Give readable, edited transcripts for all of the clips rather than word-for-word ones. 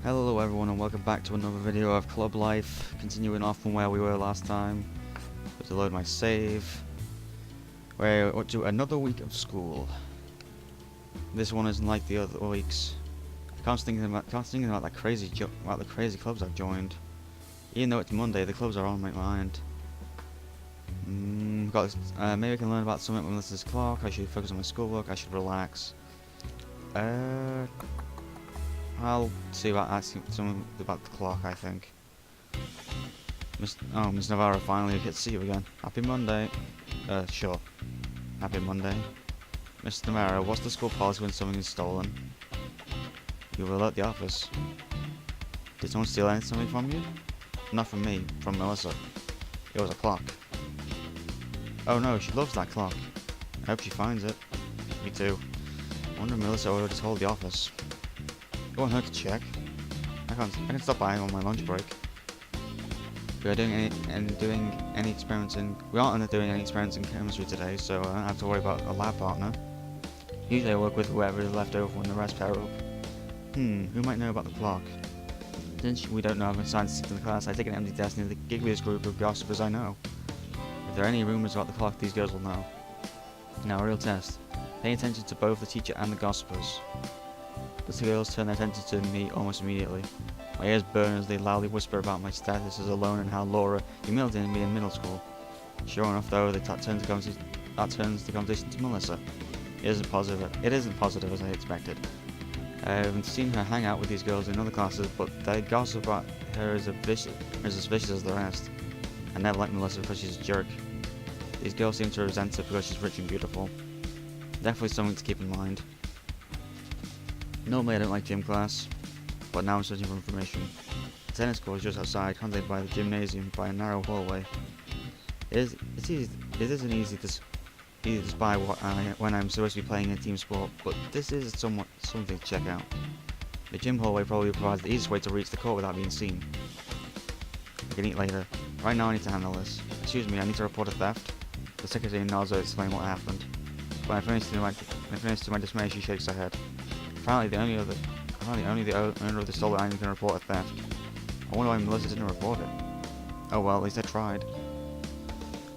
Hello everyone and welcome back to another video of Club Life, continuing off from where we were last time. To load my save. We're up to another week of school. This one isn't like the other weeks. Constantly thinking about the crazy clubs I've joined. Even though it's Monday, the clubs are on my mind. Maybe I can learn about something when this is clock. I should focus on my schoolwork. I should relax. I'll see about asking someone about the clock, I think. Miss Navarro, finally get to see you again. Happy Monday. Sure. Happy Monday. Miss Navarro, what's the school policy when something is stolen? You will alert the office. Did someone steal something from you? Not from me, from Melissa. It was a clock. Oh no, she loves that clock. I hope she finds it. Me too. I wonder if Melissa already told the office. It won't hurt to check. I can stop by on my lunch break. We aren't doing any experiments in chemistry today, so I don't have to worry about a lab partner. Usually I work with whoever is left over when the rest pair up. Who might know about the clock? Since we don't know I've been assigned to the class, I take an empty desk near the giggliest group of gossipers I know. If there are any rumours about the clock, these girls will know. Now a real test. Pay attention to both the teacher and the gossipers. The two girls turn their attention to me almost immediately. My ears burn as they loudly whisper about my status as alone and how Laura humiliated me in middle school. Sure enough, though, that turns the conversation to Melissa. It isn't positive as I expected. I haven't seen her hang out with these girls in other classes, but they gossip about her as vicious as the rest. I never liked Melissa because she's a jerk. These girls seem to resent her because she's rich and beautiful. Definitely something to keep in mind. Normally I don't like gym class, but now I'm searching for information. The tennis court is just outside, contained by the gymnasium by a narrow hallway. It isn't easy to spy when I'm supposed to be playing a team sport, but this is something to check out. The gym hallway probably provides the easiest way to reach the court without being seen. I can eat later. Right now I need to handle this. Excuse me, I need to report a theft. The secretary nods to explain what happened. When I finish to my dismay, she shakes her head. Apparently only the owner of the stolen item can report a theft. I wonder why Melissa didn't report it. Oh well, at least I tried.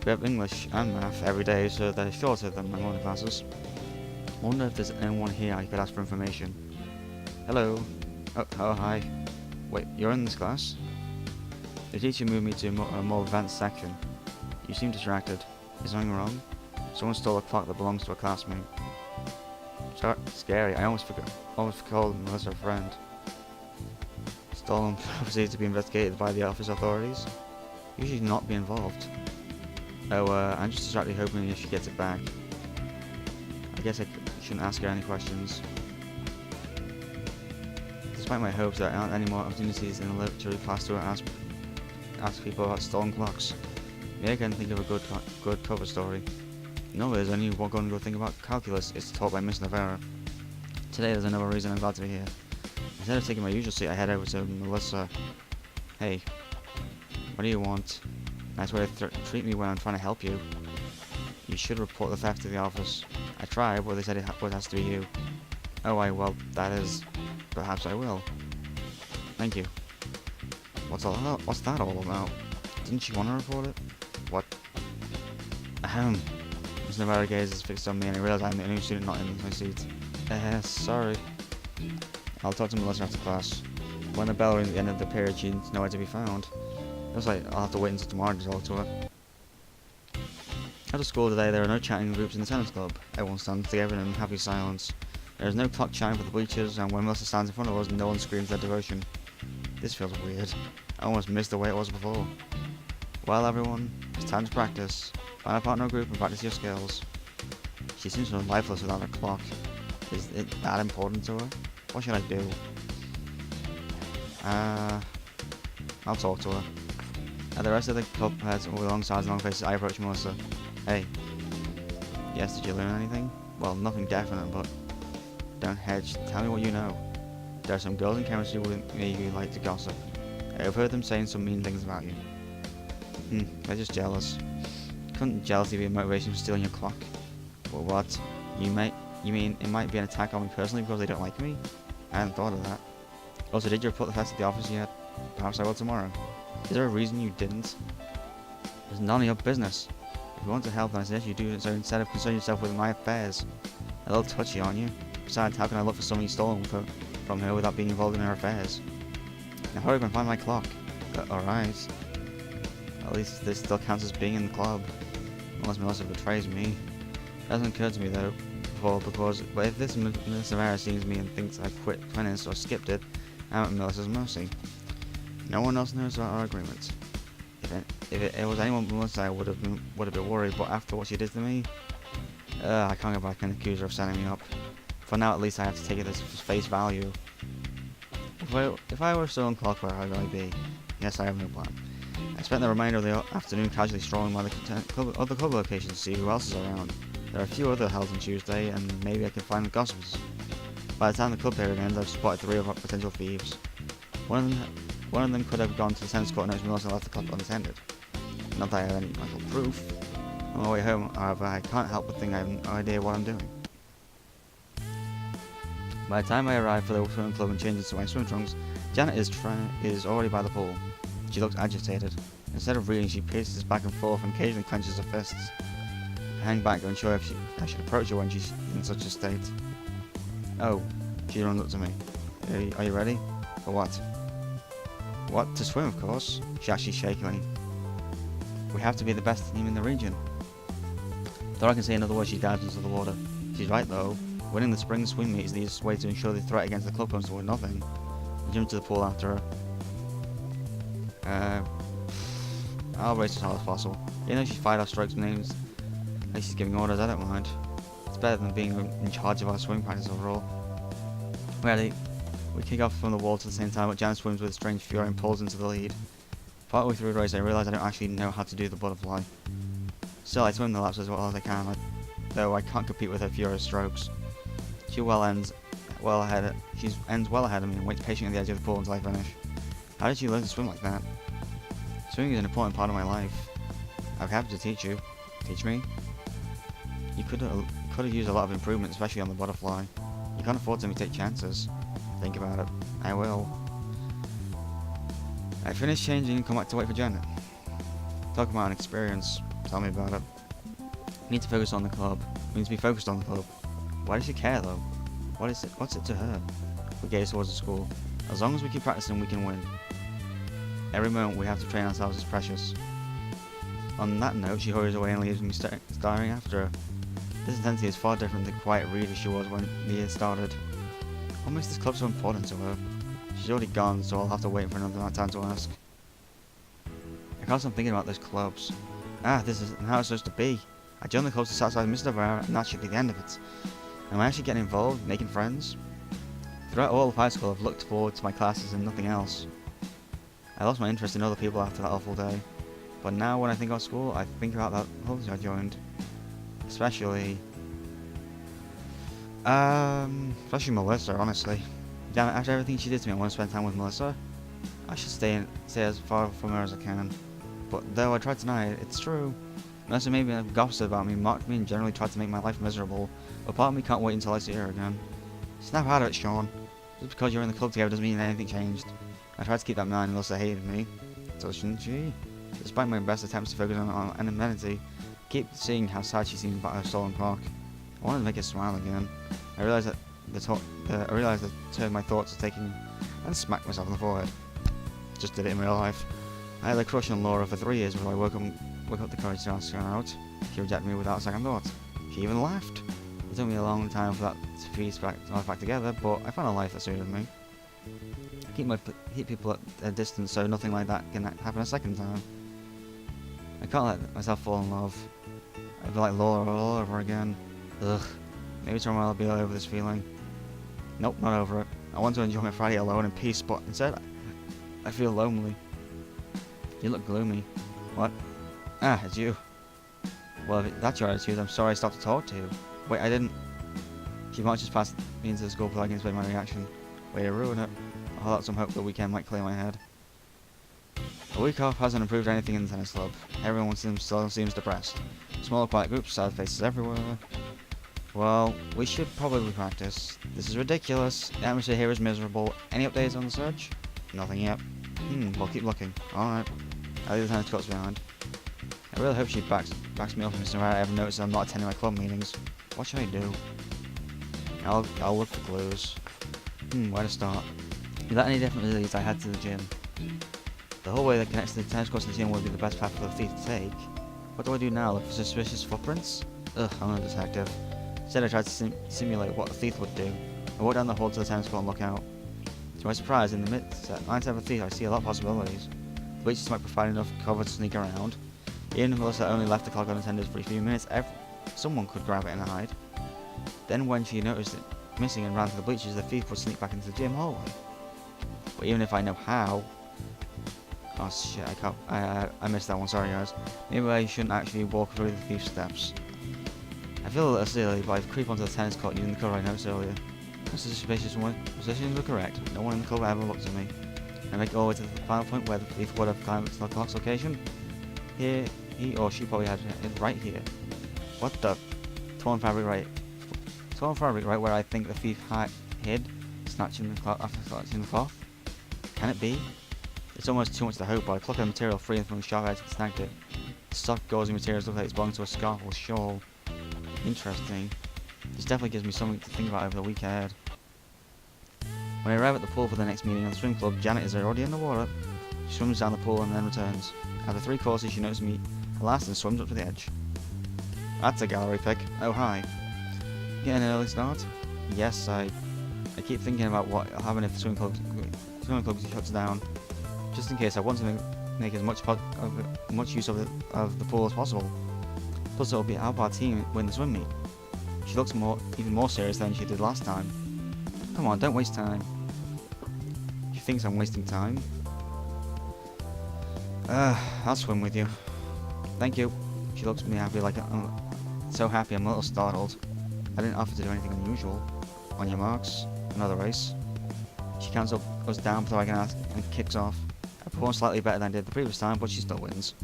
We have English and math every day, so they're shorter than my morning classes. I wonder if there's anyone here I could ask for information. Hello. Oh hi. Wait, you're in this class? The teacher moved me to a more advanced section. You seem distracted. Is something wrong? Someone stole a clock that belongs to a classmate. Scary. I almost called Melissa a friend. Stolen proceeds to be investigated by the office authorities. You should not be involved. Oh, I'm just distractedly hoping if she gets it back. I guess I shouldn't ask her any questions. Despite my hopes, there aren't any more opportunities in the literature class to ask people about stolen clocks. Maybe I can think of a good cover story. No, there's only one going to go think about calculus. It's taught by Miss Navarro. Today there's another reason I'm glad to be here. Instead of taking my usual seat, I head over to Melissa. Hey, what do you want? Nice way to treat me when I'm trying to help you. You should report the theft to the office. I tried, but they said it has to be you. Oh, well, that is... Perhaps I will. Thank you. What's that all about? Didn't you want to report it? What? Ahem. Miss Navarro gazes fixed on me and I realize I'm the only student not in my seat. Sorry. I'll talk to Melissa after class. When the bell rings at the end of the period, she's nowhere to be found. Looks like I'll have to wait until tomorrow to talk to her. After school today, there are no chatting groups in the tennis club. Everyone stands together in happy silence. There is no clock chiming for the bleachers, and when Melissa stands in front of us, no one screams their devotion. This feels weird. I almost missed the way it was before. Well, everyone, it's time to practice. Find a partner or group and practice your skills. She seems so lifeless without a clock. Is it that important to her? What should I do? I'll talk to her. At the rest of the club heads with long sides and long faces, I approach Melissa. Hey. Yes, did you learn anything? Well, nothing definite, but... Don't hedge. Tell me what you know. There are some girls in chemistry with me who like to gossip. I've heard them saying some mean things about you. They're just jealous. Couldn't jealousy be a motivation for stealing your clock? Well, what? You mean it might be an attack on me personally because they don't like me? I hadn't thought of that. Also, did you report the test at the office yet? Perhaps I will tomorrow. Is there a reason you didn't? It's none of your business. If you want to help, then I suggest you do so instead of concerning yourself with my affairs. A little touchy, aren't you? Besides, how can I look for something stolen from her without being involved in her affairs? Now hurry up and find my clock. Alright. At least this still counts as being in the club. Unless Melissa betrays me. It hasn't occurred to me though before, but if this Miss Navarro sees me and thinks I quit tennis or skipped it, I'm at Melissa's mercy. No one else knows about our agreement. If it was anyone but Melissa, I would have been worried, but after what she did to me, I can't go back and accuse her of setting me up. For now, at least I have to take it as face value. If I were still on clock, where I'd really be? Yes, I have no plan. I spent the remainder of the afternoon casually strolling by the other club locations to see who else is around. There are a few other held on Tuesday, and maybe I can find the gossips. By the time the club period ends, I've spotted 3 of our potential thieves. One of them could have gone to the tennis court and noticed Melissa left the club unattended. Not that I have any actual proof. On my way home, however, I can't help but think I have no idea what I'm doing. By the time I arrive for the swimming club and change into my swim trunks, Janet is already by the pool. She looks agitated. Instead of reading, she paces back and forth and occasionally clenches her fists. I hang back, unsure if I should approach her when she's in such a state. Oh, she runs up to me. Are you ready? For what? What? To swim, of course. She asks shakily. We have to be the best team in the region. Though I can say another word, she dives into the water. She's right though. Winning the spring swim meet is the easiest way to ensure the threat against the club comes to nothing. I jump to the pool after her. I'll race as hard as possible. Even though she's fired off strokes names, at least she's giving orders, I don't mind. It's better than being in charge of our swim practice overall. Ready? We kick off from the wall at the same time, but Janet swims with strange fury and pulls into the lead. Partway through the race, I realise I don't actually know how to do the butterfly. Still, I swim the laps as well as I can, though I can't compete with her furious strokes. She ends well ahead of me and waits patiently at the edge of the pool until I finish. How did you learn to swim like that? Swimming is an important part of my life. I'm happy to teach you. Teach me? You could have used a lot of improvement, especially on the butterfly. You can't afford to take chances. Think about it. I will. I finish changing and come back to wait for Janet. Talk about an experience. Tell me about it. We need to focus on the club. We need to be focused on the club. Why does she care though? What's it to her? We gaze towards the school. As long as we keep practicing, we can win. Every moment we have to train ourselves is precious. On that note, she hurries away and leaves me staring after her. This intensity is far different than the quiet reader she was when the year started. What makes this club so important to her? She's already gone, so I'll have to wait for another time to ask. I can't stop thinking about those clubs. This isn't how it's supposed to be. I joined the club to satisfy Mr. Navarro, and that should be the end of it. Am I actually getting involved, making friends? Throughout all of high school, I've looked forward to my classes and nothing else. I lost my interest in other people after that awful day. But now when I think about school, I think about that club I joined. Especially Melissa, honestly. Damn it, after everything she did to me, I want to spend time with Melissa. I should stay as far from her as I can. But though I tried to deny it, it's true. Melissa made me gossip about me, mocked me, and generally tried to make my life miserable. But part of me can't wait until I see her again. Snap out of it, Sean. Just because you're in the club together doesn't mean anything changed. I tried to keep that in mind, Melissa hated me. So shouldn't she? Despite my best attempts to focus on amenity, I keep seeing how sad she seems about her stolen clock. I wanted to make her smile again. I realised the turn my thoughts are taking and smacked myself on the forehead. Just did it in real life. I had a crush on Laura for 3 years before I woke up the courage to ask her out. She rejected me without a second thought. She even laughed. It took me a long time for that to piece back together, but I found a life that suited me. I keep people at a distance so nothing like that can happen a second time. I can't let myself fall in love. I'd be like Laura all over again. Ugh. Maybe tomorrow I'll be over this feeling. Nope, not over it. I want to enjoy my Friday alone in peace, but instead I feel lonely. You look gloomy. What? It's you. Well, if that's your attitude, I'm sorry I stopped to talk to you. Wait, I didn't. She marches past me into the school before I can explain my reaction. Way to ruin it. I'll hold out some hope the weekend might clear my head. A week off hasn't improved anything in the tennis club. Everyone still seems depressed. Smaller quiet groups, sad faces everywhere. Well, we should probably practice. This is ridiculous. The atmosphere here is miserable. Any updates on the search? Nothing yet. We'll keep looking. Alright. I'll leave the tennis courts behind. I really hope she backs me up if I ever notice I'm not attending my club meetings. What should I do? I'll look for clues. Where to start? Without any definite leads, I head to the gym. The hallway that connects the tennis courts to the gym would be the best path for the thief to take. What do I do now? Look for suspicious footprints? Ugh, I'm a detective. Instead, I tried to simulate what a thief would do. I walk down the hall to the tennis court and look out. To my surprise, in the midst of a thief, I see a lot of possibilities. The bleachers might provide enough cover to sneak around. Even if Melissa only left the clock unattended for a few minutes, someone could grab it and hide. Then when she noticed it missing and ran to the bleachers, the thief would sneak back into the gym hallway. But even if I know how... Oh shit, I missed that one, sorry guys. Maybe I shouldn't actually walk through the thief's steps. I feel a little silly, but I creep onto the tennis court using the cover I noticed earlier. Most of the suspicious positions were correct. No one in the club ever looked at me. I make it all the way to the final point where the thief would have climbed to the clock's location. Here, he or she probably had it right here. What the? Torn fabric right where I think the thief hid, snatching the cloth after snatching the cloth. Can it be? It's almost too much to hope, but I pluck a material free from the sharp edge and snagged it. The soft gauzy materials look like it's belonged to a scarf or shawl. Interesting. This definitely gives me something to think about over the week ahead. When I arrive at the pool for the next meeting of the swim club, Janet is already in the water. She swims down the pool and then returns. After 3 courses, she notices me at last and swims up to the edge. That's a gallery pick. Oh hi. Getting an early start? Yes, I keep thinking about what will happen if the swimming club shuts down. Just in case, I want to make as much use of the pool as possible. Plus, it will be help our team win the swim meet. She looks even more serious than she did last time. Come on, don't waste time. She thinks I'm wasting time. I'll swim with you. Thank you. She looks at me happy, so happy I'm a little startled. I didn't offer to do anything unusual. On your marks, another race. She counts up, goes down before I can ask, and kicks off. I perform slightly better than I did the previous time, but she still wins.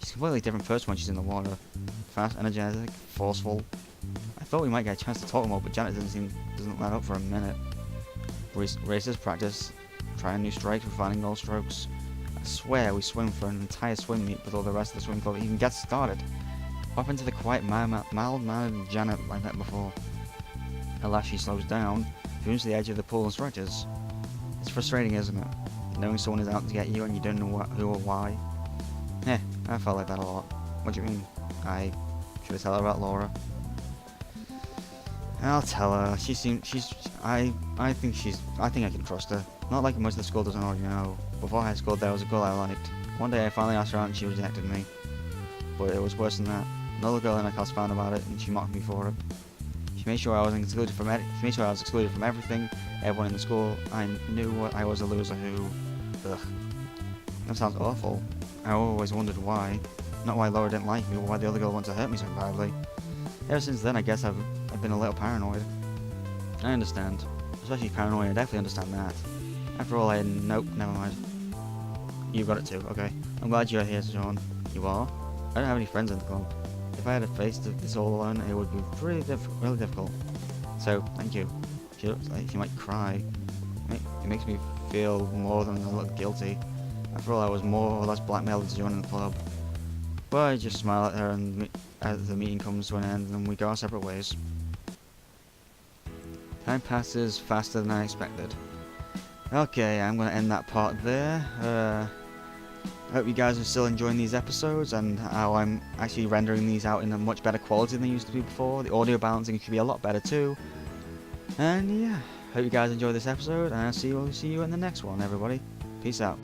She's a completely different person when she's in the water. Fast, energetic, forceful. I thought we might get a chance to talk more, but Janet doesn't let up for a minute. Races, practice, trying new strikes, refining old strokes. I swear we swim for an entire swim meet before the rest of the swim club even gets started. What happened to the quiet, mild-mannered Janet I met before? At last she slows down, zooms to the edge of the pool and stretches. It's frustrating, isn't it? Knowing someone is out to get you and you don't know who or why. I felt like that a lot. What do you mean? Should I tell her about Laura? I'll tell her. I think I can trust her. Not like most of the school doesn't already know. Before high school, there was a girl I liked. One day I finally asked her out and she rejected me. But it was worse than that. Another girl in my class found about it and she mocked me for it. She made sure I was excluded from everything. Everyone in the school. I knew I was a loser who... Ugh. That sounds awful. I always wondered why. Not why Laura didn't like me, or why the other girl wanted to hurt me so badly. Ever since then, I guess I've been a little paranoid. I understand. Especially paranoid, I definitely understand that. After all, nope, never mind. You got it too, okay. I'm glad you're here, Sean. You are? I don't have any friends in the club. If I had to face this all alone, it would be really difficult. So, thank you. She looks like she might cry. It makes me feel more than a little guilty. After all, I was more or less blackmailed into joining the club. But I just smile at her and as the meeting comes to an end and we go our separate ways. Time passes faster than I expected. Okay, I'm going to end that part there. I hope you guys are still enjoying these episodes and how I'm actually rendering these out in a much better quality than they used to be before. The audio balancing should be a lot better too. And yeah, hope you guys enjoyed this episode and I'll see you in the next one, everybody. Peace out.